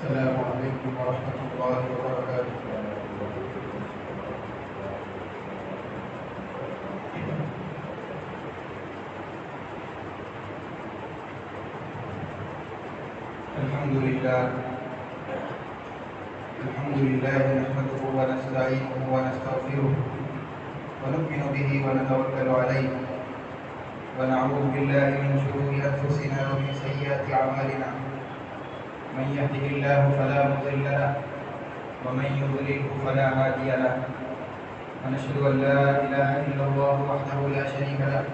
السلام عليكم ورحمة الله وبركاته. الحمد لله نحمده ونستعينه ونستغفره ونؤمن به ونتوكل عليه ونعوذ بالله من شرور أنفسنا ومن سيئات أعمالنا. من يهده الله فلا مضل له ومن يضلله فلا هادي له. ونشهد أن لا إله إلا الله وحده لا شريك له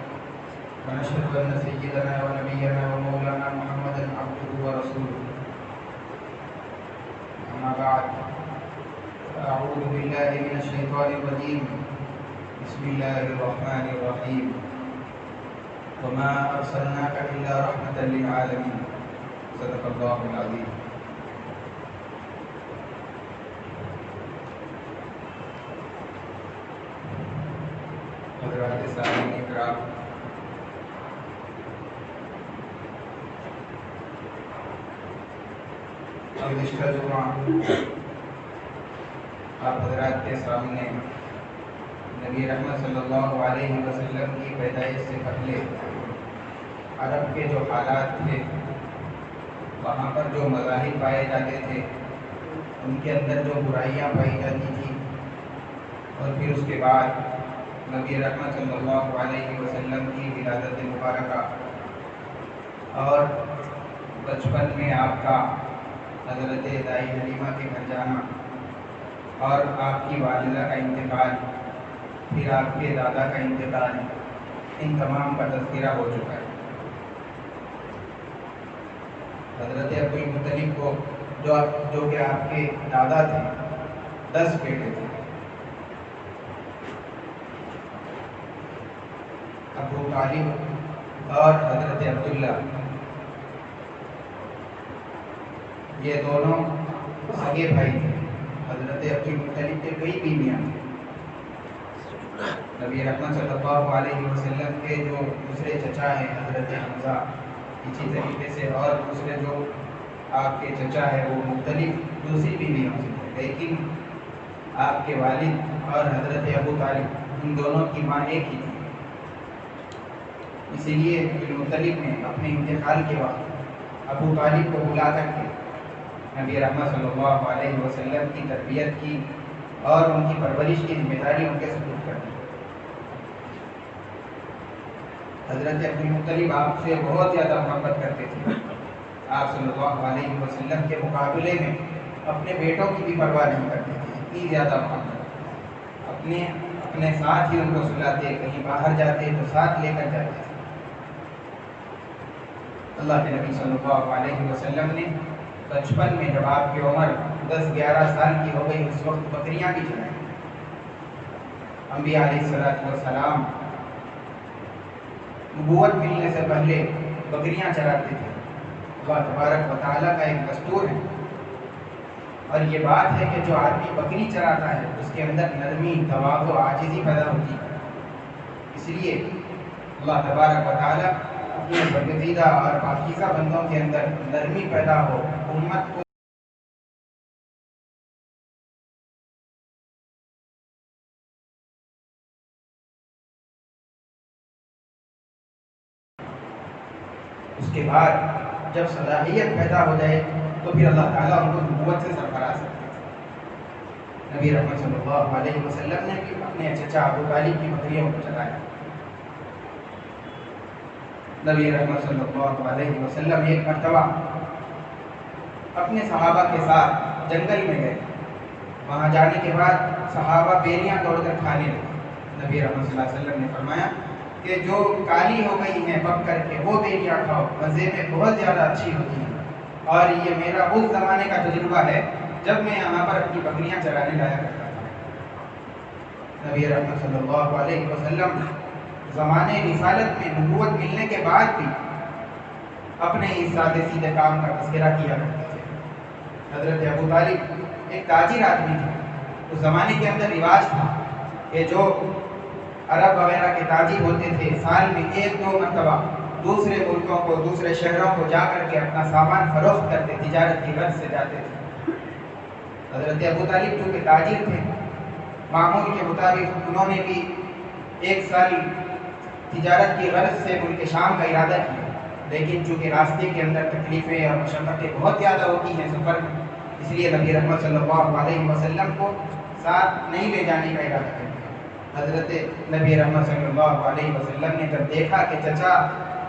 ونشهد أن سيدنا ونبينا ومولانا محمدا عبده ورسوله. أما بعد، أعوذ بالله من الشيطان الرجيم. بسم الله الرحمن الرحيم. وما أرسلناك إلا رحمة للعالمين. صدق الله العظيم. حضرات سامعین اکرام، گزشتہ جمعہ آپ حضرات کے سامنے نبی رحمت صلی اللہ علیہ وسلم کی پیدائش سے پہلے عرب کے جو حالات تھے، وہاں پر جو مذاہب پائے جاتے تھے، ان کے اندر جو برائیاں پائی جاتی تھیں، اور پھر اس کے بعد نبی رحمت صلی اللہ علیہ وسلم کی ولادت مبارکہ، اور بچپن میں آپ کا حضرت دائی حلیمہ کے گھر جانا، اور آپ کی والدہ کا انتقال، پھر آپ کے دادا کا انتقال، ان تمام کا تذکرہ ہو چکا ہے. حضرت عبدالمطلب کو جو کہ آپ کے دادا تھے، 10 بیٹے تھے. ابو طالب اور حضرت عبداللہ، یہ دونوں سگے بھائی تھے. حضرت عبدالمطلب کے کئی بیویاں تھیں. نبی رحمت صلی اللہ علیہ وسلم کے جو دوسرے چچا ہیں حضرت حمزہ، اسی طریقے سے اور دوسرے جو آپ کے چچا ہے وہ مختلف دوسری بیویوں سے تھے، لیکن آپ کے والد اور حضرت ابو طالب ان دونوں کی ماں ایک ہی تھی. اسی لیے عبدالمطلب نے اپنے انتقال کے وقت ابو طالب کو بلا کر کے نبی رحمت صلی اللہ علیہ وسلم کی تربیت کی اور ان کی پرورش کی ذمہ داری ان کے سپرد کر دی. حضرت عبدالمطلب آپ سے بہت زیادہ محبت کرتے تھے. آپ صلی اللہ علیہ وسلم کے مقابلے میں اپنے بیٹوں کی بھی پرواہ نہیں کرتے تھے، اتنی زیادہ محبت. اپنے ساتھ ہی ان کو سلاتے، کہیں باہر جاتے تو ساتھ لے کر جاتے تھے. اللہ کے نبی صلی اللہ علیہ وسلم نے بچپن میں جب آپ کی عمر 10-11 سال کی ہو گئی، اس وقت بکریاں بھی چلائیں. انبیاء علیہ السلام نبوت ملنے سے پہلے بکریاں چراتے تھے. اللہ تبارک و تعالیٰ کا ایک دستور ہے، اور یہ بات ہے کہ جو آدمی بکری چراتا ہے اس کے اندر نرمی، تواضع، عاجزی پیدا ہوتی ہے. اس لیے اللہ تبارک و تعالیٰ اپنے برگزیدہ اور پاکیزہ بندوں کے اندر نرمی پیدا ہو، امت کو اس کے بعد جب صلاحیت پیدا ہو جائے تو پھر اللہ تعالیٰ ان کو نبوت سے سرفراز کرتے تھے. نبی رحمت صلی اللہ علیہ وسلم نے بھی اپنے چچا ابو طالب کی بکریوں کو چلایا. نبی رحمت صلی اللہ علیہ وسلم ایک مرتبہ اپنے صحابہ کے ساتھ جنگل میں گئے. وہاں جانے کے بعد صحابہ بیریاں توڑ کر کھانے لگے. نبی رحمت صلی اللہ علیہ وسلم نے فرمایا کہ جو کالی ہو گئی ہیں پک کر کے وہ بیریاں کھاؤ، مزے میں بہت زیادہ اچھی ہوتی ہیں. اور یہ میرا اس زمانے کا تجربہ ہے جب میں یہاں پر اپنی بکریاں چرانے لایا کرتا تھا. نبی رحمت صلی اللہ علیہ وسلم زمانے رسالت میں نبوت ملنے کے بعد بھی اپنے اس سادے سیدھے کام کا تذکرہ کیا کرتے تھے. حضرت ابو طالب ایک تاجر آدمی تھے. اس زمانے کے اندر رواج تھا کہ جو عرب وغیرہ کے تاجر ہوتے تھے سال میں 1-2 مرتبہ دوسرے ملکوں کو، دوسرے شہروں کو جا کر کے اپنا سامان فروخت کرتے، تجارت کی غرض سے جاتے تھے۔ حضرت ابو طالب چونکہ تاجر تھے، معمول کے مطابق انہوں نے بھی 1 سال تجارت کی غرض سے ملک شام کا ارادہ کیا، لیکن چونکہ راستے کے اندر تکلیفیں اور مشقتیں بہت زیادہ ہوتی ہیں سفر میں، اس لیے نبی رحمت صلی اللہ علیہ وسلم کو ساتھ نہیں لے جانے کا ارادہ کیا۔ حضرت نبی رحمت صلی اللہ علیہ وسلم نے جب دیکھا کہ چچا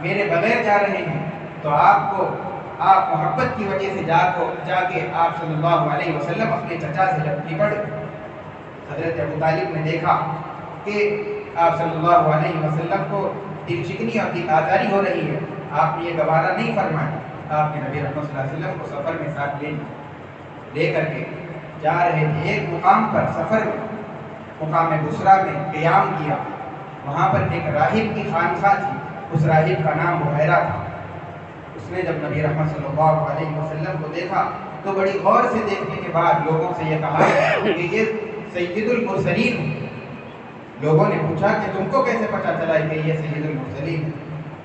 میرے بغیر جا رہے ہیں، تو آپ محبت کی وجہ سے جا کے آپ صلی اللہ علیہ وسلم اپنے چچا سے جب نپٹ گئے۔ حضرت ابو طالب نے دیکھا کہ آپ صلی اللہ علیہ وسلم کو دل شکنی اور دل آزاری ہو رہی ہے، آپ نے یہ گوارا نہیں فرمایا، آپ نے نبی رحمت صلی اللہ علیہ وسلم کو سفر میں ساتھ لے کر کے جا رہے تھے۔ ایک مقام پر سفر میں مقام بصرہ میں قیام کیا، وہاں پر ایک راہب کی خانقاہ تھی، اس راہب کا نام بحیرہ تھا۔ اس نے جب نبی رحمت صلی اللہ علیہ وسلم کو دیکھا تو بڑی غور سے دیکھنے کے بعد لوگوں سے یہ کہا کہ یہ سید المرسلین ہے۔ لوگوں نے پوچھا کہ تم کو کیسے پتہ چلا کہ یہ سید المرسلین ہے؟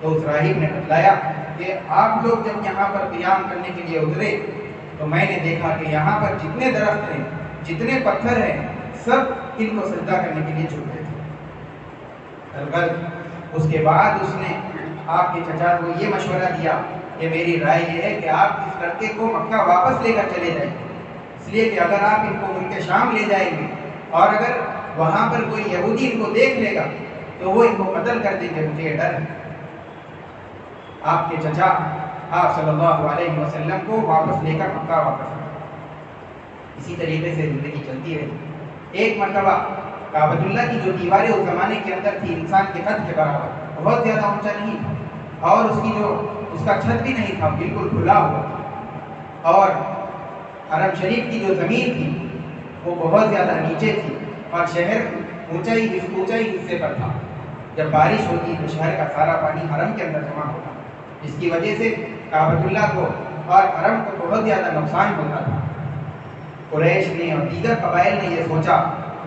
تو اس راہب نے بتلایا کہ آپ لوگ جب یہاں پر قیام کرنے کے لیے اترے تو میں نے دیکھا کہ یہاں پر جتنے درخت ہیں، جتنے پتھر ہیں، سب ان کو سجدہ کرنے کے لیے چھوڑ دیتے تھے۔ البتہ اس کے بعد اس نے آپ کے چچا کو یہ مشورہ دیا کہ میری رائے یہ ہے کہ آپ اس لڑکے کو مکہ واپس لے کر چلے جائیں، اس لیے کہ اگر آپ ان کو ملک شام لے جائیں گے اور اگر وہاں پر کوئی یہودی ان کو دیکھ لے گا تو وہ ان کو قتل کر دیں گے، مجھے یہ ڈر ہے۔ آپ کے چچا آپ صلی اللہ علیہ وسلم کو واپس لے کر مکہ واپس آئے۔ اسی طریقے سے زندگی چلتی رہی۔ ایک مرتبہ کعبۃ اللہ کی جو دیواریں اس زمانے کے اندر تھی انسان کے قد کے برابر، بہت زیادہ اونچا نہیں تھا، اور اس کا چھت بھی نہیں تھا، بالکل کھلا ہوا تھا، اور حرم شریف کی جو زمین تھی وہ بہت زیادہ نیچے تھی، اور شہر اونچائی حصے پر تھا۔ جب بارش ہوتی تو شہر کا سارا پانی حرم کے اندر جمع ہوتا، جس کی وجہ سے کعبۃ اللہ کو اور حرم کو بہت زیادہ نقصان ہوتا تھا۔ قریش نے اور دیگر قبائل نے یہ سوچا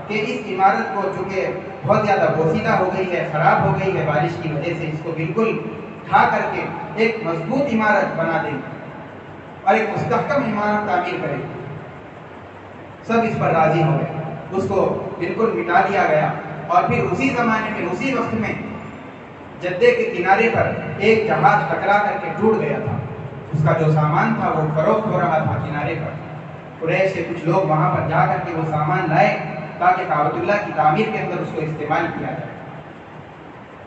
کہ اس عمارت کو چونکہ بہت زیادہ بوسیدہ ہو گئی ہے، خراب ہو گئی ہے بارش کی وجہ سے، اس کو بالکل اٹھا کر کے ایک مضبوط عمارت بنا دیں اور ایک مستحکم عمارت تعمیر کریں۔ سب اس پر راضی ہو گئے، اس کو بالکل مٹا دیا گیا، اور پھر اسی زمانے میں اسی وقت میں جدے کے کنارے پر ایک جہاز ٹکرا کر کے ٹوٹ گیا تھا۔ اس کا جو سامان تھا وہ فروخت ہو رہا تھا کنارے پر۔ قریش سے کچھ لوگ وہاں پر جا کر کے وہ سامان لائے تاکہ کعبۃ اللہ کی تعمیر کے اندر اس کو استعمال کیا جائے۔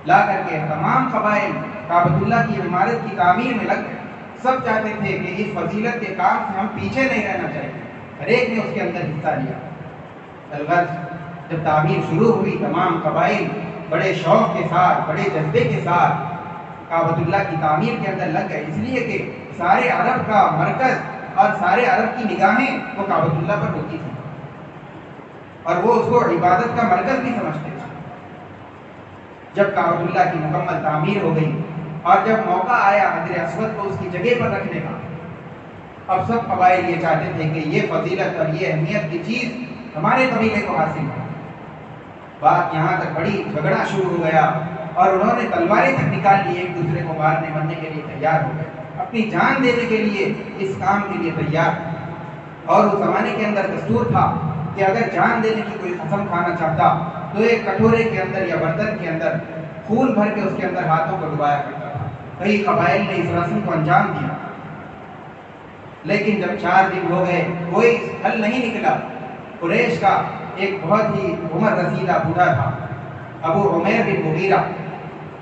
لا کر کے تمام قبائل کعبۃ اللہ کی عمارت کی تعمیر میں لگ گئے۔ سب چاہتے تھے کہ اس فضیلت کے کام سے ہم پیچھے نہیں رہنا چاہیے، ہر ایک نے اس کے اندر حصہ لیا۔ الغرض جب تعمیر شروع ہوئی تمام قبائل بڑے شوق کے ساتھ، بڑے جذبے کے ساتھ کعبۃ اللہ کی تعمیر کے اندر لگ گئے، اس لیے کہ سارے عرب کا مرکز اور سارے عرب کی نگاہیں وہ کعبۃ اللہ پر ہوتی تھیں، اور وہ اس کو عبادت کا مرکز بھی سمجھتے تھے۔ جب کعبۃ اللہ کی مکمل تعمیر ہو گئی اور جب موقع آیا حجر اسود کو اس کی جگہ پر رکھنے کا، اب سب قبائل یہ چاہتے تھے کہ یہ فضیلت اور یہ اہمیت کی چیز ہمارے قبیلے کو حاصل ہو۔ بات یہاں تک بڑی جھگڑا شروع ہو گیا، اور انہوں نے تلواریں تک نکال لی، ایک دوسرے کو مارنے مرنے کے لیے تیار ہو گئے، اپنی جان دینے کے لیے اس کام کے لیے تیار۔ اور اس زمانے کے اندر دستور تھا کہ اگر جان دینے کی کوئی قسم کھانا چاہتا تو ایک کٹورے کے اندر یا برتن کے اندر خون بھر کے اس کے اندر ہاتھوں کو ڈبایا کرتا تھا۔ کئی قبائل نے اس رسم کو انجام دیا، لیکن جب 4 دن ہو گئے کوئی حل نہیں نکلا۔ قریش کا ایک بہت ہی عمر رسیدہ بوڑھا تھا، ابو عمیر بن مغیرہ،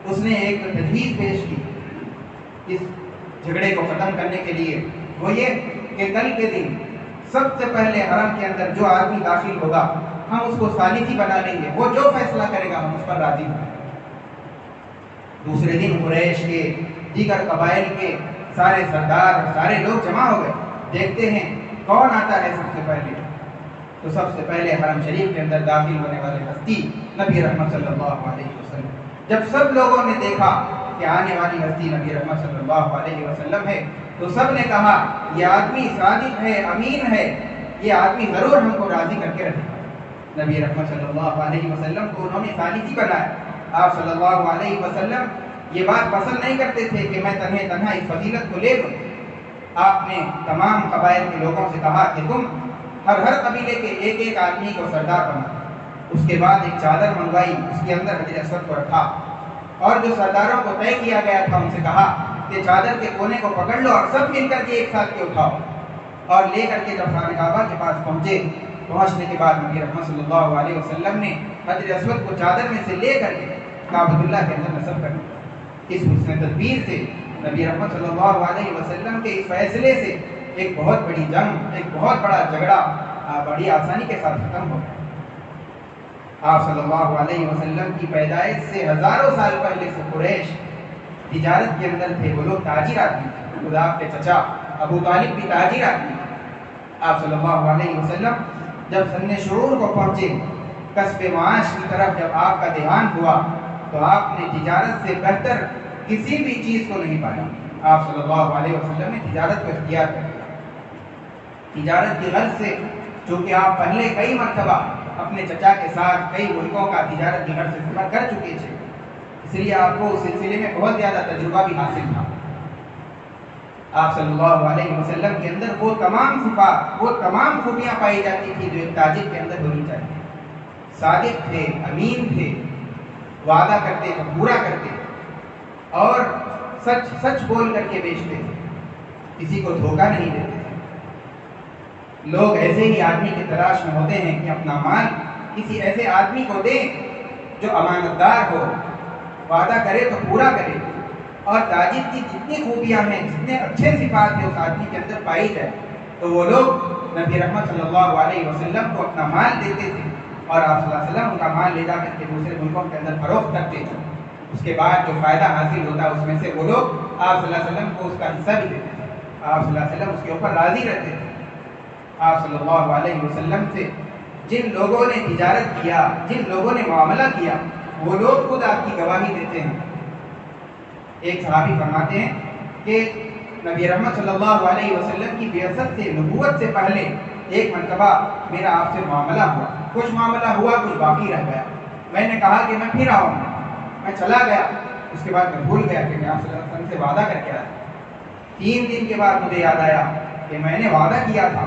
اس نے ایک تجویز پیش کی اس جھگڑے کو ختم کرنے کے لیے۔ وہ یہ کہ کل کے دن سب سے پہلے حرم کے اندر جو آدمی داخل ہوگا ہم اس کو ثالثی بنا لیں گے، وہ جو فیصلہ کرے گا ہم اس پر راضی ہوں گے۔ دوسرے دن قریش کے دیگر قبائل کے سارے سردار اور سارے لوگ جمع ہو گئے، دیکھتے ہیں کون آتا ہے سب سے پہلے۔ تو سب سے پہلے حرم شریف کے اندر داخل ہونے والے ہستی نبی رحمت صلی اللہ علیہ وسلم۔ جب سب لوگوں نے دیکھا کہ آنے والی ہستی نبی رحمت صلی اللہ علیہ وسلم ہے تو سب نے کہا یہ آدمی صادق ہے، امین ہے، یہ آدمی ضرور ہم کو راضی کر کے رکھے گا۔ نبی رحمت صلی اللہ علیہ وسلم کو انہوں نے ثالثی بنایا۔ آپ صلی اللہ علیہ وسلم یہ بات پسند نہیں کرتے تھے کہ میں تنہا اس فضیلت کو لے لوں۔ آپ نے تمام قبائل کے لوگوں سے کہا کہ تم ہر قبیلے کے ایک آدمی کو سردار بنا۔ اس کے بعد ایک چادر منگوائی، اس کے اندر حجر اسود کو رکھا، اور جو سرداروں کو طے کیا گیا تھا ان سے کہا کہ چادر کے کونے کو پکڑ لو اور سب مل کر کے ایک ساتھ کے اٹھاؤ، اور لے کر کے جب خانہ کعبہ کے پاس پہنچنے کے بعد نبی رحمت صلی اللہ علیہ وسلم نے حجر اسود کو چادر میں سے لے کر کے کعبۃ اللہ کے اندر نصب کر دیا۔ اس حسن تدبیر سے نبی رحمت صلی اللہ علیہ وسلم کے اس فیصلے سے ایک بہت بڑی جنگ، ایک بہت بڑا جھگڑا بڑی آسانی کے ساتھ ختم ہو گیا۔ آپ صلی اللہ علیہ وسلم کی پیدائش سے ہزاروں سال پہلے سے قریش تجارت کے اندر تھے، وہ لوگ تاجر آدمی تھے۔ خود آپ کے چچا ابو طالب بھی تاجر آدمی تھے۔ آپ صلی اللہ علیہ وسلم جب سن شعور کو پہنچے، کسب معاش کی طرف جب آپ کا دھیان ہوا، تو آپ نے تجارت سے بہتر کسی بھی چیز کو نہیں پایا۔ آپ صلی اللہ علیہ وسلم نے تجارت کو اختیار کر لیا۔ تجارت کی غرض سے، چونکہ آپ پہلے کئی مرتبہ اپنے چچا کے ساتھ کئی ملکوں کا تجارت کی غرض سے سفر کر چکے تھے، اس لیے آپ کو اس سلسلے میں بہت زیادہ تجربہ بھی حاصل تھا۔ آپ صلی اللہ علیہ وسلم کے اندر وہ تمام صفات، وہ تمام خوبیاں پائی جاتی تھی جو ایک تاجر کے اندر ہونی چاہیے۔ صادق تھے، امین تھے، وعدہ کرتے تو پورا کرتے، اور سچ بول کر کے بیچتے تھے، کسی کو دھوکہ نہیں دیتے تھے۔ لوگ ایسے ہی آدمی کی تلاش میں ہوتے ہیں کہ اپنا مال کسی ایسے آدمی کو دیں جو امانت دار ہو، وعدہ کرے تو پورا کرے، اور تاجر کی جتنی خوبیاں ہیں، جتنے اچھے صفات ہیں اس آدمی کے اندر پائی جائے، تو وہ لوگ نبی رحمت صلی اللہ علیہ وسلم کو اپنا مال دیتے تھے، اور آپ صلی اللہ علیہ وسلم ان کا مال لے جا کر کے دوسرے ملکوں کے اندر فروخت کرتے تھے۔ اس کے بعد جو فائدہ حاصل ہوتا اس میں سے وہ لوگ آپ صلی اللہ علیہ وسلم کو اس کا حصہ بھی دیتے تھے۔ آپ صلی اللہ علیہ وسلم اس کے اوپر راضی رہتے تھے۔ آپ صلی اللہ علیہ وسلم سے جن لوگوں نے تجارت کیا، جن لوگوں نے معاملہ کیا، وہ لوگ خود آپ کی گواہی دیتے ہیں۔ ایک صحابی فرماتے ہیں کہ نبی رحمت صلی اللہ علیہ وسلم کی بعثت سے، نبوت سے پہلے ایک مرتبہ میرا آپ سے معاملہ ہوا، کچھ معاملہ ہوا، کچھ باقی رہ گیا۔ میں نے کہا کہ میں پھر آؤں گا، میں چلا گیا، اس کے بعد میں بھول گیا کہ میں آپ صلی اللہ علیہ وسلم سے وعدہ کر کے آیا۔ 3 دن کے بعد مجھے یاد آیا کہ میں نے وعدہ کیا تھا۔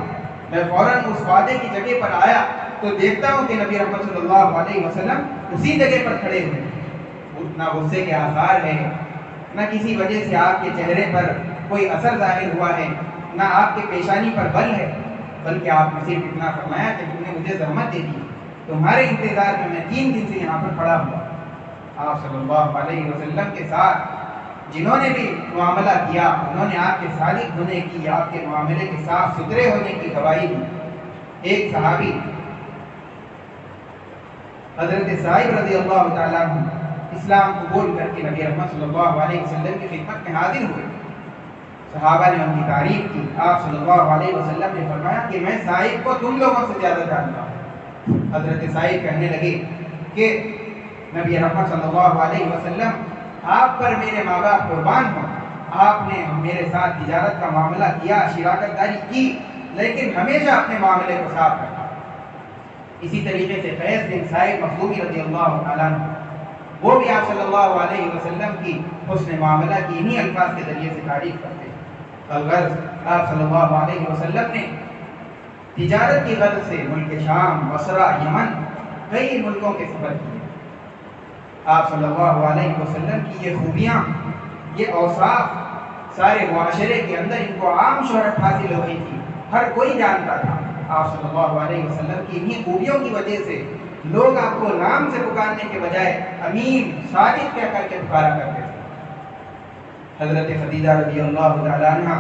میں فوراً اس وعدے کی جگہ پر آیا تو دیکھتا ہوں کہ نبی رحمت صلی اللہ علیہ وسلم اسی جگہ پر کھڑے ہوئے، نہ غصے کے آثار ہیں، نہ کسی وجہ سے آپ کے چہرے پر کوئی اثر ظاہر ہوا ہے، نہ آپ کے پیشانی پر بل ہے، بلکہ آپ نے صرف اتنا فرمایا کہ تم نے مجھے زحمت دے دی، تمہارے انتظار میں 3 دن سے یہاں پر کھڑا ہوا۔ آپ صلی اللہ علیہ وسلم کے ساتھ جنہوں نے بھی معاملہ کیا، انہوں نے آپ کے صادق ہونے کی، آپ کے معاملے کے صاف ستھرے ہونے کی گواہی دی۔ ایک صحابی حضرت صاحب رضی اللہ تعالیٰ عنہ اسلام قبول کر کے نبی رحمت صلی اللہ علیہ وسلم کی خدمت میں حاضر ہوئے۔ صحابہ نے ان کی تعریف کی۔ آپ صلی اللہ علیہ وسلم نے فرمایا کہ میں صاحب کو تم لوگوں سے زیادہ جانتا ہوں۔ حضرت صاحب کہنے لگے کہ نبی رحمت صلی اللہ علیہ وسلم، آپ پر میرے ماں باپ قربان ہوں، آپ نے میرے ساتھ تجارت کا معاملہ کیا، شراکت داری کی، لیکن ہمیشہ اپنے معاملے کو صاف رکھا۔ اسی طریقے سے قیس بن سعید مخزومی رضی اللہ تعالیٰ عنہ، وہ بھی آپ صلی اللہ علیہ وسلم کی حسن معاملہ کی انہی الفاظ کے ذریعے سے تعریف کرتے ہیں۔ الغرض، آپ صلی اللہ علیہ وسلم نے تجارت کی غرض سے ملک شام، بصرہ، یمن، کئی ملکوں کے سفر کیے۔ آپ صلی اللہ علیہ وسلم کی یہ خوبیاں، یہ اوصاف سارے معاشرے کے اندر ان کو عام شہرت حاصل ہو گئی تھی، ہر کوئی جانتا تھا۔ آپ صلی اللہ علیہ وسلم کی انہی خوبیوں کی وجہ سے لوگ آپ کو نام سے پکارنے کے بجائے امین، صادق کہہ کر کے پکارا کرتے تھے۔ حضرت خدیجہ رضی اللہ تعالیٰ عنہ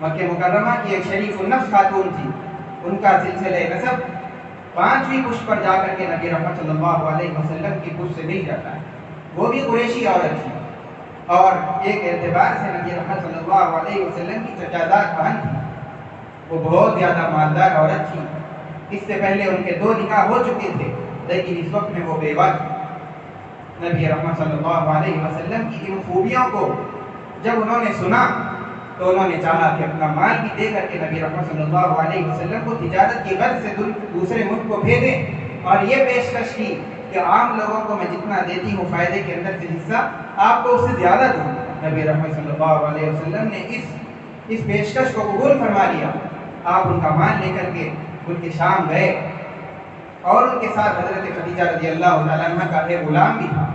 مکہ مکرمہ کی ایک شریف النفس خاتون تھی، ان کا سلسلہ نسب 5ویں پشت پر جا کر کے نبی رحمت صلی اللہ علیہ وسلم کی پشت سے مل جاتا ہے۔ وہ بھی قریشی عورت تھی، اور ایک اعتبار سے نبی رحمت صلی اللہ علیہ وسلم کی چچادار بہن تھی۔ وہ بہت زیادہ مالدار عورت تھی۔ اس سے پہلے ان کے 2 نکاح ہو چکے تھے، لیکن اس وقت میں وہ بیوہ تھی۔ نبی رحمت صلی اللہ علیہ وسلم کی ان خوبیوں کو جب انہوں نے سنا تو انہوں نے چاہا کہ اپنا مال بھی دے کر کے نبی رحمت صلی اللہ علیہ وسلم کو تجارت کی غرض سے دوسرے ملک کو بھیجیں، اور یہ پیشکش کی کہ عام لوگوں کو میں جتنا دیتی ہوں فائدے کے اندر سے حصہ آپ کو اس سے زیادہ دوں. نبی رحمت صلی اللہ علیہ وسلم نے اس پیشکش کو قبول فرما لیا. آپ ان کا مال لے کر کے ان کے شام گئے اور ان کے ساتھ حضرت خدیجہ رضی اللہ تعالیٰ عنہ کا ایک غلام بھی تھا.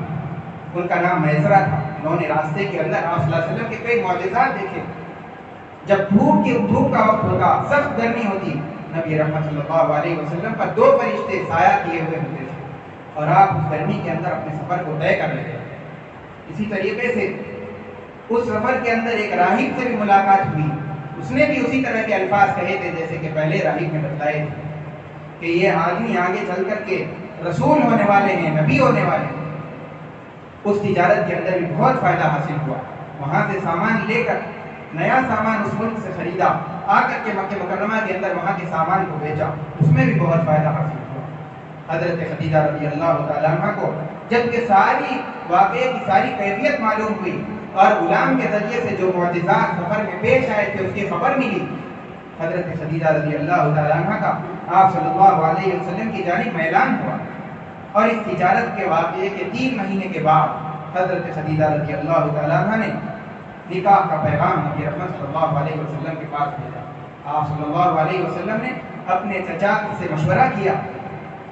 ان کا نام میسرہ تھا. انہوں نے راستے کے اندر آپ صلی اللہ علیہ وسلم کے کئی معجزات دیکھے. جب دھوپ کا وقت ہوتا، سخت گرمی ہوتی، نبی رحمت صلی اللہ علیہ وسلم پر 2 فرشتے سایہ کیے ہوئے ہوتے تھے اور آپ اس گرمی کے اندر اپنے سفر کو طے کر رہے تھے. اسی طریقے سے اس سفر کے اندر ایک راہب سے بھی ملاقات ہوئی. اس نے بھی اسی طرح کے الفاظ کہے تھے جیسے کہ پہلے راہب نے بتلائے تھے کہ یہ آدمی آگے چل کر کے رسول ہونے والے ہیں، نبی ہونے والے ہیں. اس تجارت کے اندر بھی بہت فائدہ حاصل ہوا. وہاں سے سامان لے کر، نیا سامان اس ملک سے خریدا، آ کر کے مکہ مکرمہ کے اندر وہاں کے سامان کو بیچا، اس میں بھی بہت فائدہ حاصل ہوا. حضرت خدیجہ رضی اللہ تعالیٰ عنہ کو جب کہ ساری واقعے کی ساری کیفیت معلوم ہوئی اور غلام کے ذریعے سے جو معجزات سفر میں پیش آئے تھے اس کی خبر ملی، حضرت خدیجہ رضی اللہ تعالیٰ عنہ کا آپ صلی اللہ علیہ وسلم کی جانب اعلان ہوا. اور اس تجارت کے واقعے کے 3 مہینے کے بعد حضرت خدیجہ رضی اللہ تعالیٰ عنہ نے نکاح کا پیغام نبی رحمت صلی اللہ علیہ وسلم کے پاس بھیجا. آپ صلی اللہ علیہ وسلم نے اپنے چچا سے مشورہ کیا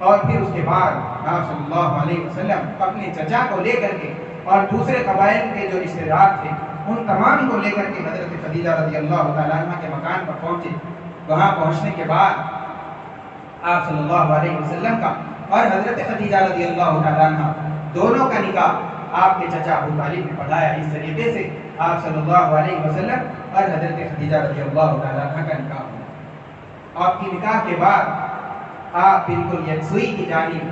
اور پھر اس کے بعد آپ صلی اللہ علیہ وسلم اپنے چچا کو لے کر کے اور دوسرے قبائل کے جو رشتے دار تھے ان تمام کو لے کر کے حضرت خدیجہ رضی اللہ تعالیٰ عنہ کے مکان پر پہنچے. وہاں پہنچنے کے بعد آپ صلی اللہ علیہ وسلم کا اور حضرت خدیجہ رضی اللہ تعالیٰ عنہ دونوں کا نکاح آپ کے چچا ابو طالب نے پڑھایا. اس طریقے سے آپ صلی اللہ علیہ وسلم اور حضرت خدیجہ رضی اللہ تعالیٰ عنہ کا نکاح ہوا. آپ کی نکاح کے بعد آپ بالکل یکسوئی کی جانب،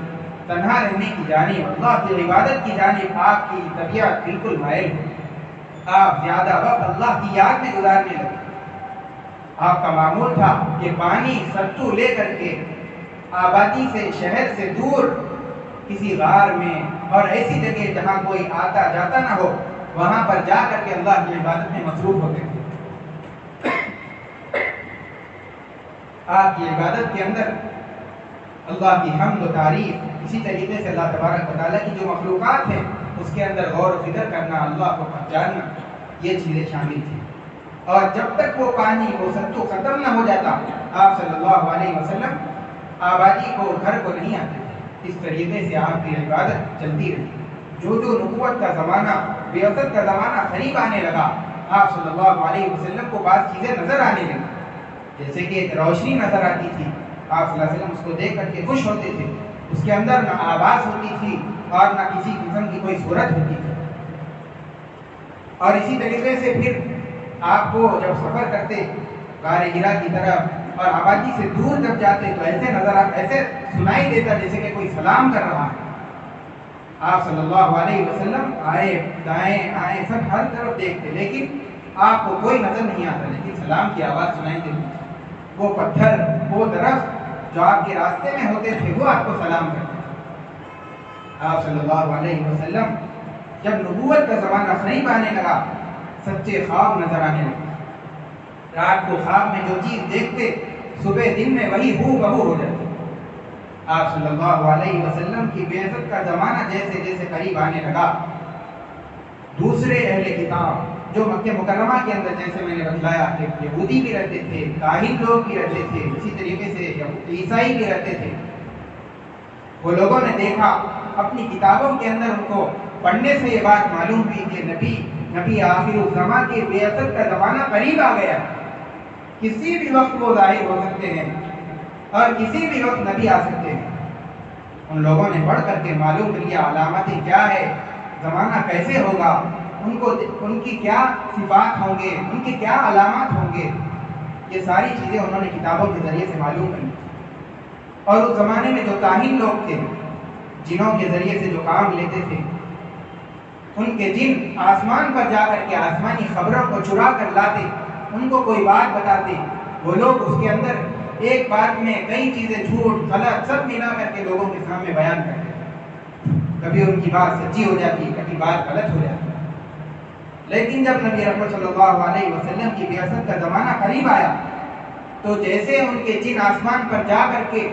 تنہا رہنے کی جانب، اللہ کی عبادت کی جانب آپ کی طبیعت بالکل مائل ہوئی. آپ زیادہ وقت اللہ کی یاد میں گزارنے لگے. آپ کا معمول تھا کہ پانی ستو لے کر کے آبادی سے، شہر سے دور کسی غار میں اور ایسی جگہ جہاں کوئی آتا جاتا نہ ہو وہاں پر جا کر کے اللہ کی عبادت میں مصروف ہوتے تھے. آپ کی عبادت کے اندر اللہ کی حمد و تعریف، اسی طریقے سے اللہ تبارک و تعالیٰ کی جو مخلوقات ہیں اس کے اندر غور و فکر کرنا، اللہ کو پہچاننا، یہ چیزیں شامل تھیں. اور جب تک وہ پانی، وہ ستو ختم نہ ہو جاتا آپ صلی اللہ علیہ وسلم آبادی کو، گھر کو نہیں آتے تھے. اس طریقے سے آپ کی عبادت چلتی رہی. جو نبوت کا زمانہ، بعثت کا زمانہ قریب آنے لگا، آپ صلی اللہ علیہ وسلم کو بعض چیزیں نظر آنے لگی. جیسے کہ ایک روشنی نظر آتی تھی، آپ صلی اللہ علیہ وسلم اس کو دیکھ کر کے خوش ہوتے تھے. اس کے اندر نہ آواز ہوتی تھی اور نہ کسی قسم کی کوئی صورت ہوتی تھی. اور اسی طریقے سے پھر آپ کو جب سفر کرتے غار ہرا کی طرف اور آبادی سے دور جب جاتے تو ایسے سنائی دیتا جیسے کہ کوئی سلام کر رہا ہے. آپ صلی اللہ علیہ وسلم آئے، دائیں آئے، سب ہر طرف دیکھتے لیکن آپ کو کوئی نظر نہیں آتا، لیکن سلام کی آواز سنائی دیتی. وہ پتھر، وہ درخت جو آپ کے راستے میں ہوتے تھے وہ آپ کو سلام کرتے تھے. آپ صلی اللہ علیہ وسلم جب نبوت کا زمانہ قریب آنے لگا، سچے خواب نظر آنے لگے. رات کو خواب میں جو چیز دیکھتے صبح دن میں وہی ہو بہو ہو جاتی. آپ صلی اللہ علیہ وسلم کی بعثت کا زمانہ جیسے جیسے قریب آنے لگا، دوسرے اہل کتاب جو مکہ مکرمہ کے اندر، جیسے میں نے بتلایا کہ یہودی بھی رہتے تھے، کاہن لوگ بھی رہتے تھے، اسی طریقے سے عیسائی بھی رہتے تھے، وہ لوگوں نے دیکھا اپنی کتابوں کے اندر، ان کو پڑھنے سے یہ بات معلوم ہوئی کہ نبی آخر الزمان کی بعثت کا زمانہ قریب آ گیا. کسی بھی وقت وہ ظاہر ہو سکتے ہیں اور کسی بھی وقت نبی آ سکتے ہیں. ان لوگوں نے پڑھ کر کے معلوم کر لیا علامتیں کیا ہے، زمانہ کیسے ہوگا، ان کی کیا صفات ہوں گے، ان کی کیا علامات ہوں گے. یہ ساری چیزیں انہوں نے کتابوں کے ذریعے سے معلوم کی. اور اس زمانے میں جو کاہن لوگ تھے، جنوں کے ذریعے سے جو کام لیتے تھے، ان کے جن آسمان پر جا کر کے آسمانی خبروں کو چرا کر لاتے، ان کو کوئی بات بتاتے، وہ لوگ اس کے اندر ایک بات میں کئی چیزیں جھوٹ غلط سب ملا کر کے لوگوں کے سامنے بیان کرتے. کبھی ان کی بات سچی ہو جاتی، کبھی بات غلط ہو جاتی. لیکن جب نبی رحمت صلی اللہ علیہ وسلم کی بعثت کا زمانہ قریب آیا تو جیسے ان کے جن آسمان پر جا کر کے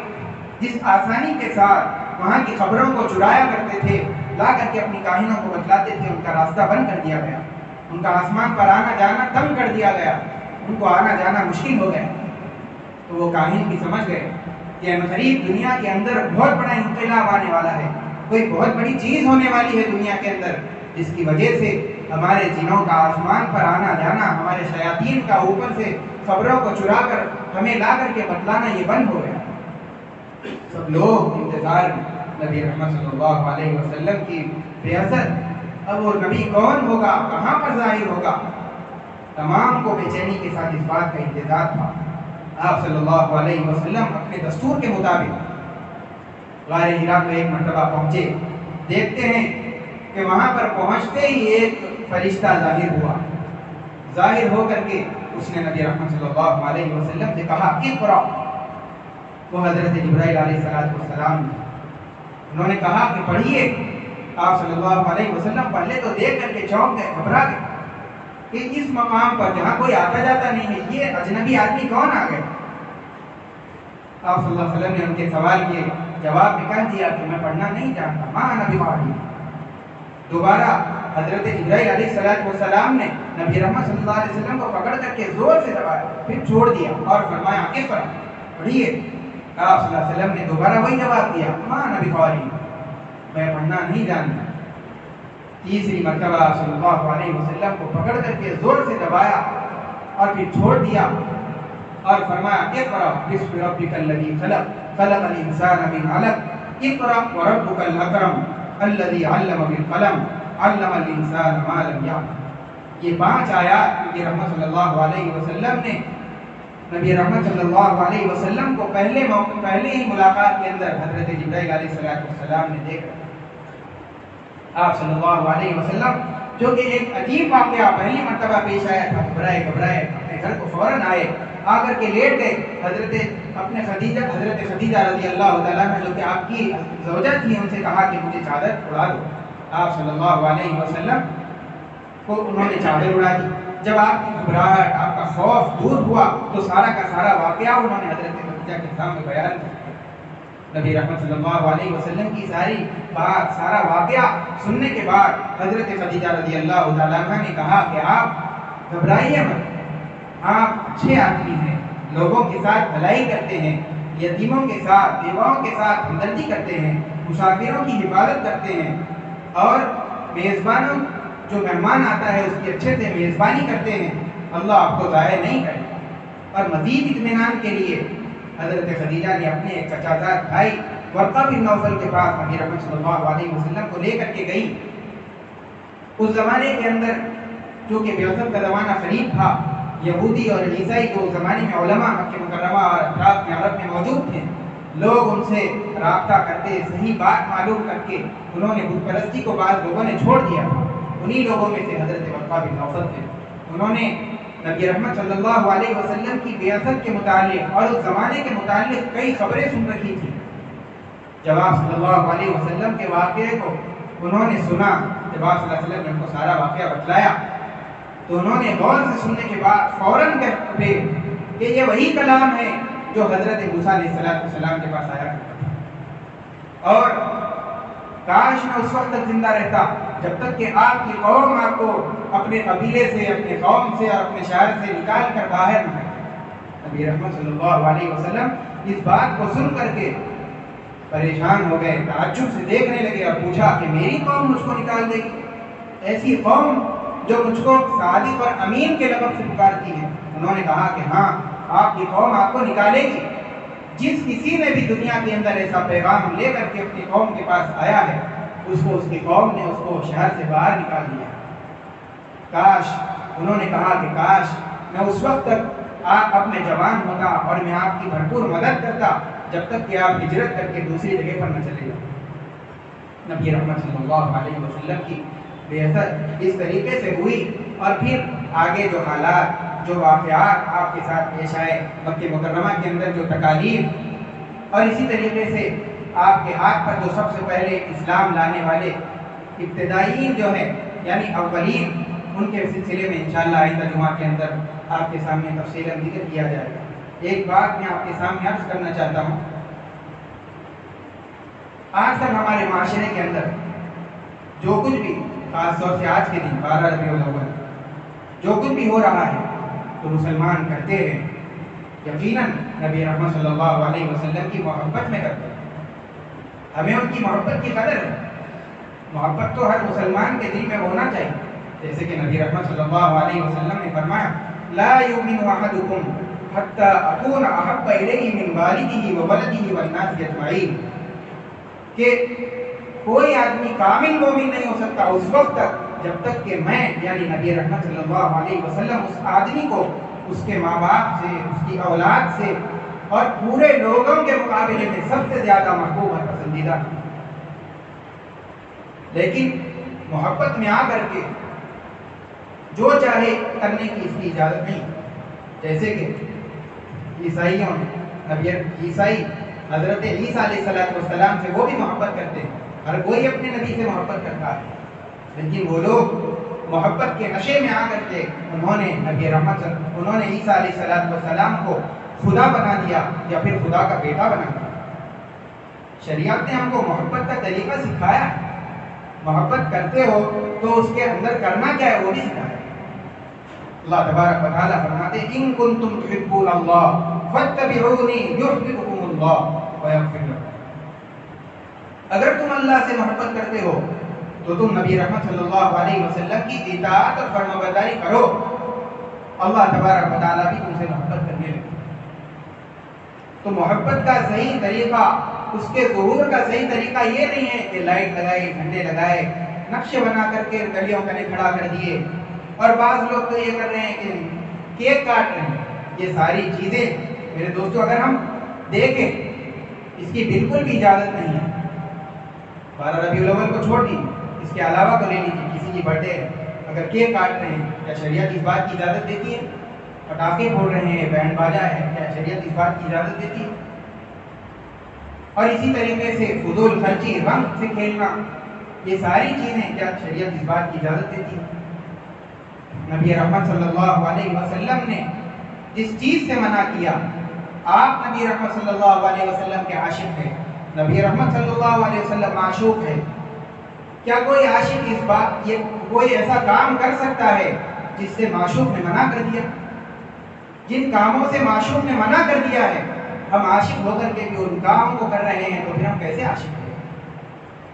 جس آسانی کے ساتھ وہاں کی خبروں کو چرایا کرتے تھے، لا کر کے اپنی کاہنوں کو بتلاتے تھے، ان کا راستہ بند کر دیا گیا، ان کا آسمان پر آنا جانا تنگ کر دیا گیا، ان کو آنا جانا مشکل ہو گیا۔ تو وہ کاہن بھی سمجھ گئے کہ قریب دنیا کے اندر بہت بڑا انقلاب آنے والا ہے، کوئی بہت بڑی چیز ہونے والی ہے دنیا کے اندر، جس کی وجہ سے ہمارے جنوں کا آسمان پر آنا جانا، ہمارے شیاطین کا اوپر سے خبروں کو چرا کر ہمیں لا کر کے بتلانا یہ بند ہو گیا۔ سب لوگ انتظار میں نبی رحمت صلی اللہ علیہ وسلم کی بعثت، اب وہ نبی کون ہوگا، کہاں پر ظاہر ہوگا، تمام کو بے چینی کے ساتھ اس بات کا انتظار تھا۔ آپ صلی اللہ علیہ وسلم اپنے دستور کے مطابق غار حرا کو ایک مرتبہ پہنچے، دیکھتے ہیں کہ وہاں پر پہنچتے ہی ایک فرشتہ ظاہر ہوا، ظاہر ہو کر کے اس نے نبی رحمت صلی اللہ علیہ وسلم سے کہا اقرأ، وہ حضرت جبرائیل علیہ السلام نے، انہوں نے کہا کہ پڑھیے۔ آپ صلی اللہ علیہ وسلم پہلے تو دیکھ کر کے چونک گئے، گھبرا گئے کہ اس مقام پر جہاں کوئی آتا جاتا نہیں ہے، یہ اجنبی آدمی کون آ گئے؟ آپ صلی اللہ علیہ وسلم نے ان کے سوال کے جواب میں کہہ دیا کہ میں پڑھنا نہیں جانتا، ماں نبی پڑھی۔ دوبارہ حضرت جبرائیل علیہ السلام نے نبی رحمت صلی اللہ علیہ وسلم کو پکڑ کر کے زور سے دبایا، پھر چھوڑ دیا اور فرمایا اقرأ، پڑھیے۔ آپ صلی اللہ علیہ وسلم نے دوبارہ وہی جواب دیا، ماں نبی پڑھی، میں پڑھنا نہیں جانتا۔ تیسری مرتبہ آپ صلی اللہ علیہ وسلم کو پکڑ کر کے زور سے دبایا اور پھر چھوڑ دیا اور فرمایا اقرأ بسم ربک الذی خلق، خلق الانسان من علق، اقرأ وربک الاکرم الذی علم بالقلم، علم الانسان ما لم یعلم۔ یہ 5 آیات نبی رحمت صلی اللہ علیہ وسلم نے نبی رحمت صلی اللہ علیہ وسلم کو پہلے ہی ملاقات کے اندر حضرت جبرائیل علیہ السلام نے دیکھا۔ آپ صلی اللہ علیہ وسلم جو کہ ایک عجیب واقعہ پہلی مرتبہ پیش آیا تھا، گھبرائے اپنے گھر کو فوراً آئے، آ کر کے لیٹ گئے، حضرت خدیجہ رضی اللہ تعالیٰ عنہ جو کہ آپ کی زوجہ تھی، ان سے کہا کہ مجھے چادر اڑا دو۔ آپ صلی اللہ علیہ وسلم کو انہوں نے چادر اڑا دی۔ جب آپ کی گھبراہٹ، آپ کا خوف دور ہوا تو سارا کا سارا واقعہ انہوں نے حضرت خدیجہ کے سامنے بیان کیا۔ نبی رحمت صلی اللہ علیہ وسلم کی ساری بات، سارا واقعہ سننے کے بعد حضرت خدیجہ رضی اللہ تعالیٰ عنہ نے کہا کہ آپ گھبرائیے مت، آپ اچھے آدمی ہیں، لوگوں کے ساتھ بھلائی کرتے ہیں، یتیموں کے ساتھ، بیواؤں کے ساتھ ہمدردی کرتے ہیں، مسافروں کی حفاظت کرتے ہیں، اور میزبانوں جو مہمان آتا ہے اس کی اچھے سے میزبانی کرتے ہیں، اللہ آپ کو ضائع نہیں کرے۔ اور مزید اطمینان کے لیے حضرت خدیجہ نے اپنے ایک چچا زاد بھائی ورقہ بن نوفل کے پاس نبی رحمت صلی اللہ علیہ وسلم کو لے کر کے گئی۔ اس زمانے کے اندر جو کہ بعثت کا زمانہ قریب تھا، یہودی اور عیسائی جو اس زمانے میں علماء مکہ مکرمہ اور اطراف میں عرب میں موجود تھے، لوگ ان سے رابطہ کرتے، صحیح بات معلوم کر کے انہوں نے بت پرستی کو بعض لوگوں نے چھوڑ دیا۔ انہی لوگوں میں سے حضرت ورقہ بن نوفل تھے۔ انہوں نے نبی رحمت صلی اللہ علیہ وسلم کی بعثت کے متعلق اور اس زمانے کے متعلق کئی خبریں سن رکھی تھی۔ جب آپ صلی اللہ علیہ وسلم کے واقعے کو انہوں نے سنا، جب آپ صلی اللہ علیہ وسلم نے ان کو سارا واقعہ بتلایا تو انہوں نے غور سے سننے کے بعد فوراً کہہ اٹھے کہ یہ وہی کلام ہے جو حضرت موسیٰ علیہ السلام کے پاس آیا کرتا تھا، اور کاش میں اس وقت تک زندہ رہتا جب تک کہ آپ کی قوم آپ کو اپنے قبیلے سے، اپنے قوم سے اور اپنے شہر سے نکال کر باہر نہ کرے۔ نبی رحمت صلی اللہ علیہ وسلم اس بات کو سن کر کے پریشان ہو گئے، تعجب سے دیکھنے لگے اور پوچھا کہ میری قوم مجھ کو نکال دے گی؟ ایسی قوم جو مجھ کو صادق اور امین کے لقب سے پکارتی ہے؟ انہوں نے کہا کہ ہاں، آپ کی قوم آپ کو نکالے گی۔ جس کسی نے بھی دنیا کے اندر ایسا پیغام لے کر کے اپنی قوم کے پاس آیا ہے، اس کو اس کی قوم نے اس کو شہر سے باہر نکال دیا۔ کاش، انہوں نے کہا کہ کاش میں اس وقت تک اب میں جوان ہوتا اور میں آپ کی بھرپور مدد کرتا جب تک کہ آپ ہجرت کر کے دوسری جگہ پر نہ چلے جاؤ۔ نبی رحمت صلی اللہ علیہ وسلم کی بعثت اس طریقے سے ہوئی، اور پھر آگے جو حالات، جو واقعات آپ کے ساتھ پیش آئے، مکہ مکرمہ کے اندر جو تکالیف، اور اسی طریقے سے آپ کے ہاتھ پر جو سب سے پہلے اسلام لانے والے ابتدائیین جو ہیں یعنی اولین، ان کے سلسلے میں انشاءاللہ آئندہ جمعہ کے اندر آپ کے سامنے تفصیلاً ذکر کیا جائے گا۔ ایک بات میں آپ کے سامنے عرض کرنا چاہتا ہوں آج تک ہمارے معاشرے کے اندر جو کچھ بھی، خاص طور سے آج کے دن 12 ربیع الاول جو کچھ بھی ہو رہا ہے تو مسلمان کرتے ہیں یقیناً نبی رحمت صلی اللہ علیہ وسلم کی محبت میں کرتے ہیں۔ ہمیں ان کی محبت کی قدر ہے۔ محبت تو ہر مسلمان کے دل میں ہونا چاہیے، جیسے کہ نبی رحمت صلی اللہ علیہ وسلم نے فرمایا لا یؤمن احدکم حتی اکون احب الیہ من والدہ وولدہ والناس اجمعین، کہ کوئی آدمی کامل مومن نہیں ہو سکتا اس وقت تک جب تک کہ میں یعنی نبی رحمت صلی اللہ علیہ وسلم اس آدمی کو اس کے ماں باپ سے، اس کی اولاد سے اور پورے لوگوں کے مقابلے میں سب سے زیادہ محبوب اور پسندیدہ۔ لیکن محبت میں آ کر کے جو چاہے کرنے کی اس کی اجازت نہیں، جیسے کہ عیسائیوں نے نبی عیسائی حضرت عیسیٰ علیہ السلام سے وہ بھی محبت کرتے ہیں، ہر کوئی اپنے نبی سے محبت کرتا ہے، لیکن وہ لوگ محبت کے نشے میں آ کر کے انہوں نے عیسیٰ علیہ السلام کو خدا بنا دیا یا پھر خدا کا بیٹا بنا دیا۔ شریعت نے ہم کو محبت کا طریقہ سکھایا ہے، محبت کرتے ہو تو اس کے اندر کرنا کیا ہے وہ بھی سکھایا۔ اللہ تبارک و تعالیٰ فرماتے ہیں ان کنتم تحبون اللہ فاتبعونی یحببکم اللہ ویغفر لکم، اگر تم اللہ سے محبت کرتے ہو تو تم نبی رحمت صلی اللہ علیہ وسلم کی اطاعت اور فرمانبرداری کرو، اللہ تبارک و تعالیٰ بھی تم سے محبت کرنے لگے۔ تو محبت کا صحیح طریقہ، اس کے ظہور کا صحیح طریقہ یہ نہیں ہے کہ لائٹ لگائے، جھنڈے لگائے، نقشے بنا کر کے گلیوں کا کھڑا کر دیے، اور بعض لوگ تو یہ کر رہے ہیں کہ کیک کاٹ رہے ہیں۔ یہ ساری چیزیں میرے دوستو اگر ہم دیکھیں اس کی بالکل بھی اجازت نہیں ہے۔ 12 ربیع الاول کو چھوڑ دی، اس کے علاوہ تو لے لیجیے کسی کی برتھ ڈے اگر کیک کاٹ رہے ہیں، کیا شریعت اس بات کی اجازت دیتی ہے؟ پٹاخے پھوڑ رہے ہیں، بینڈ باجا ہے، کیا شریعت اس بات کی اجازت دیتی ہے؟ اور اسی طریقے سے فضول خرچی، رنگ سے کھیلنا، یہ ساری چیزیں کیا شریعت اس بات کی اجازت دیتی ہے؟ نبی رحمت صلی اللہ علیہ وسلم نے جس چیز سے منع کیا، آپ نبی رحمت صلی اللہ علیہ وسلم کے عاشق ہیں، نبی رحمت صلی اللہ علیہ وسلم معشوق ہے، کیا کوئی عاشق اس بات یہ کوئی ایسا کام کر سکتا ہے جس سے معشوق نے منع کر دیا؟ جن کاموں سے معشوق نے منع کر دیا ہے ہم عاشق ہو کر کے بھی ان کاموں کو کر رہے ہیں، تو پھر ہم کیسے عاشق ہیں؟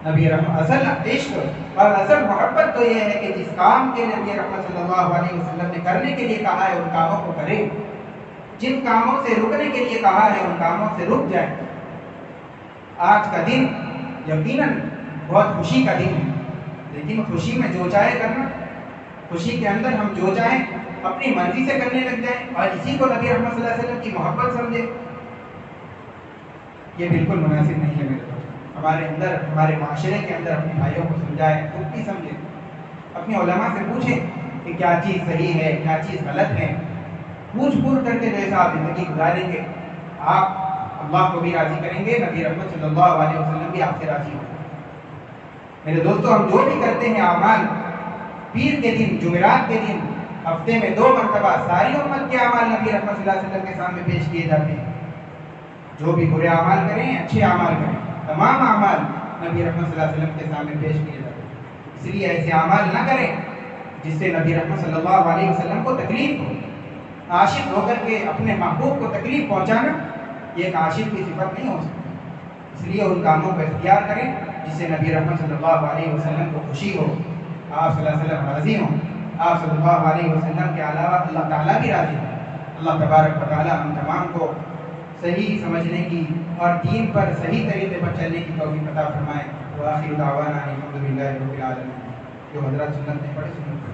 نبی رحمت اصل عشق اور اصل محبت تو یہ ہے کہ جس کام کے نبی رحمت صلی اللہ علیہ وسلم نے کرنے کے لیے کہا ہے ان کاموں کو کرے، جن کاموں سے رکنے کے لیے کہا ہے ان کاموں سے رک جائے۔ آج کا دن یقیناً بہت خوشی کا دن ہے، لیکن خوشی میں جو چاہے کرنا، خوشی کے اندر ہم جو چاہیں اپنی مرضی سے کرنے لگ جائیں اور اسی کو نبی رحمت صلی اللہ علیہ وسلم کی محبت سمجھے، یہ بالکل مناسب نہیں ہے میرے دوست۔ ہمارے اندر، ہمارے معاشرے کے اندر اپنے بھائیوں کو سمجھائیں، خود بھی سمجھیں، اپنے علماء سے پوچھیں کہ کیا چیز صحیح ہے، کیا چیز غلط ہے، پوچھ کر کے جیسا آپ زندگی گزاریں گے آپ اللہ کو بھی راضی کریں گے، نبی رحمت صلی اللہ علیہ وسلم بھی آپ سے راضی ہوں گے۔ میرے دوستو ہم جو بھی کرتے ہیں اعمال، پیر کے دن، جمعرات کے دن، ہفتے میں 2 مرتبہ ساری امت کے اعمال نبی رحمت صلی اللہ علیہ وسلم کے سامنے پیش کیے جاتے ہیں۔ جو بھی برے اعمال کریں، اچھے اعمال کریں، تمام اعمال نبی رحمت صلی اللہ علیہ وسلم کے سامنے پیش کیے جاتے ہیں۔ اس لیے ایسے اعمال نہ کریں جس سے نبی رحمت صلی اللہ علیہ وسلم کو تکلیف ہو۔ عاشق ہو کر کے اپنے محبوب کو تکلیف پہنچانا یہ ایک عاشق کی صفت نہیں ہو سکتی، اس لیے ان کاموں کو اختیار کریں جس سے نبی رحمت صلی اللہ علیہ وسلم کو خوشی ہو، آپ صلی اللہ علیہ وسلم راضی ہوں، آپ صلی اللہ علیہ وسلم کے علاوہ اللہ تعالیٰ بھی راضی ہوں۔ اللہ تبارک و تعالیٰ ہم تمام کو صحیح سمجھنے کی اور دین پر صحیح طریقے پر چلنے کی توفیق عطا فرمائے۔ وآخر دعوانا الحمد للہ رب العالمین۔ جو حضرات سنت نے پڑھے سنت پڑھے۔